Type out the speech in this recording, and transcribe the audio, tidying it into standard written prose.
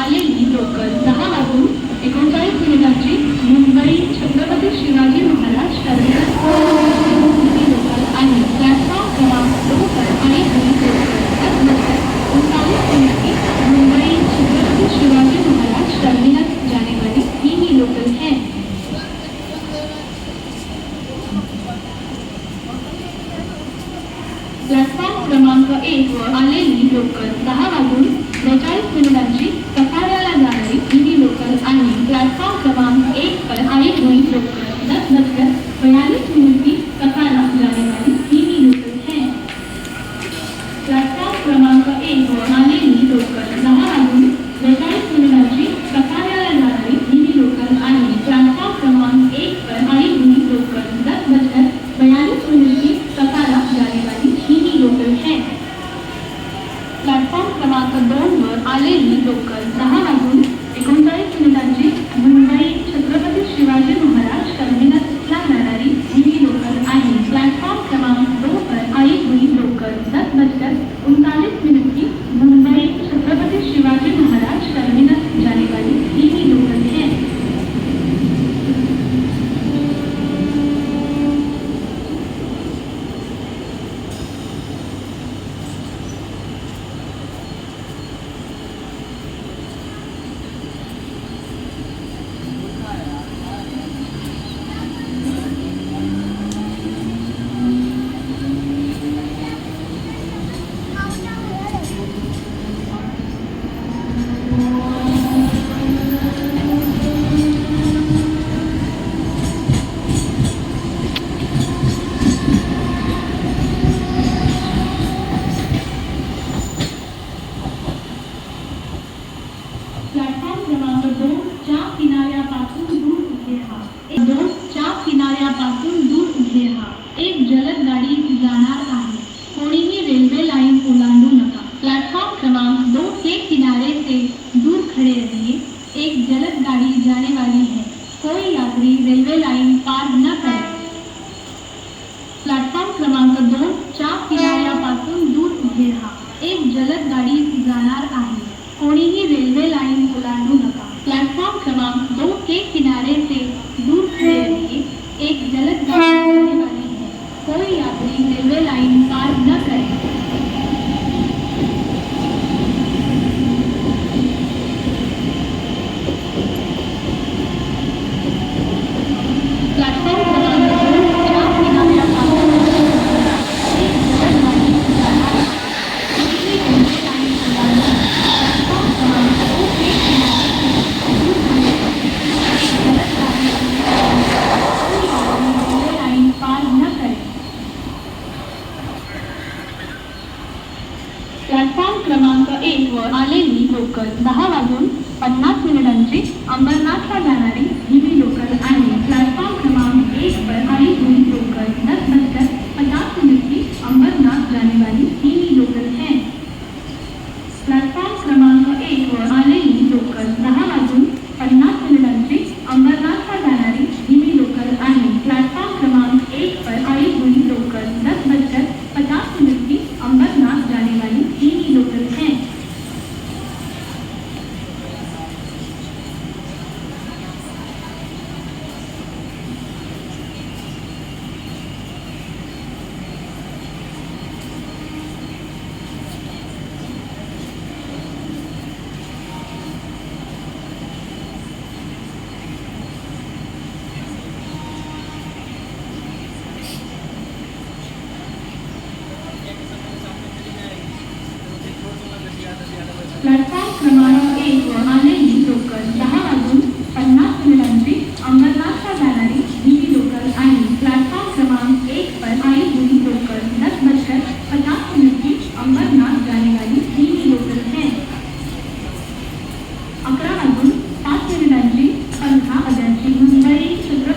आलेली लोकल 10 वाजून 39 मिनिटांची मुंबई छत्रपती शिवाजी महाराज टर्मिनस लोकल आणि प्लॅटफॉर्म क्रमांक 2 पर आणि लोकल 10:39 मिनट की मुंबई छत्रपति शिवाजी महाराज टर्मिनस जाने वाली ही लोकल है। प्लॅटफॉर्म क्रमांक 1 वर आलेली लोकल 10 वाजून 42 मिनिटांची कसाऱ्याला जाणारी ही लोकल आणि प्लॅटफॉर्म क्रमांक 1 पर आई हुई लोकल 10:42 मिनट की कसारा जाने वाली ही लोकल है। प्लॅटफॉर्म क्रमांक 1 वर आलेली लोकल 10 वाजून 42 मिनिटांची कसाऱ्याला जाणारी ही लोकल आणि प्लॅटफॉर्म क्रमांक 1 पर आई हुई लोकल 10:42 मिनट की कसारा जाने वाली ही लोकल है। प्लॅटफॉर्म क्रमांक 2 वर आलेली लोकल 10 वाजून 39 मिनिटांची मुंबई छत्रपती शिवाजी महाराज टर्मिनसला जाणारी ही लोकल आहे। प्लॅटफॉर्म क्रमांक 2 पर आई हुई लोकल 10:39 मिनट की मुंबई छत्रपति शिवाजी महाराज टर्मिनस जाने वाली ही लोकल है। प्लॅटफॉर्म क्रमांक 2 च्या किनाऱ्यापासून दूर उभे राहा। 2 च्या किनाऱ्यापासून दूर उभे राहा। एक जलद गाडी जाणार आहे, कोणीही रेल्वे लाइन ओलांडू नका। प्लॅटफॉर्म क्रमांक 2 के किनारे से दूर खड़े रहिए, एक जलद गाड़ी जाने वाली है, कोई यात्री रेल्वे लाइन पार न करे। प्लॅटफॉर्म क्रमांक 2 च्या किनाऱ्यापासून दूर उभे राहा। एक जलद गाडी जाणार आहे, कोणीही रेल्वे लाइन ओलांडू नका। प्लॅटफॉर्म क्रमांक 2 के किनारे से दूर खड़े रहिए, एक जलद गाड़ी जाने वाली है, कोई यात्री रेलवे लाइन पार न करे। प्लॅटफॉर्म क्रमांक 2 च्या किनाऱ्यापासून दूर उभे राहा। एक जलद गाड़ी जाणार आहे, कोणीही रेल्वे लाइन ओलांडू नका। प्लॅटफॉर्म क्रमांक 2 के किनारे से दूर खड़े रहिए, एक जलद गाड़ी कोई यात्री रेलवे लाइन पार न करे। प्लॅटफॉर्म क्रमांक 1 वर आलेली लोकल 10 वाजून 50 मिनिटांची अंबरनाथला जाणारी ही लोकल आणि प्लॅटफॉर्म क्रमांक 1 पर आई हुई लोकल 10:50 मिनट की अंबरनाथ जाने वाली ही लोकल है। प्लॅटफॉर्म क्रमांक 1 वर आलेली लोकल 10 वाजून 50 मिनिटांची अंबरनाथला जाणारी ही लोकल आणि प्लॅटफॉर्म क्रमांक 1 पर आई हुई लोकल 10:50 मिनट की अंबरनाथ जाने वाली ही लोकल है। प्लॅटफॉर्म क्रमांक 1 वर आलेली लोकल 10 वाजून 50 मिनिटांची अंबरनाथला जाणारी ही लोकल आणि प्लॅटफॉर्म क्रमांक 1 पर आई हुई लोकल 10:50 मिनट की अंबरनाथ जाने वाली ही लोकल है। 11 वाजून 5 मिनिटांची 15 वाजण्याची मुंबई छत्रपती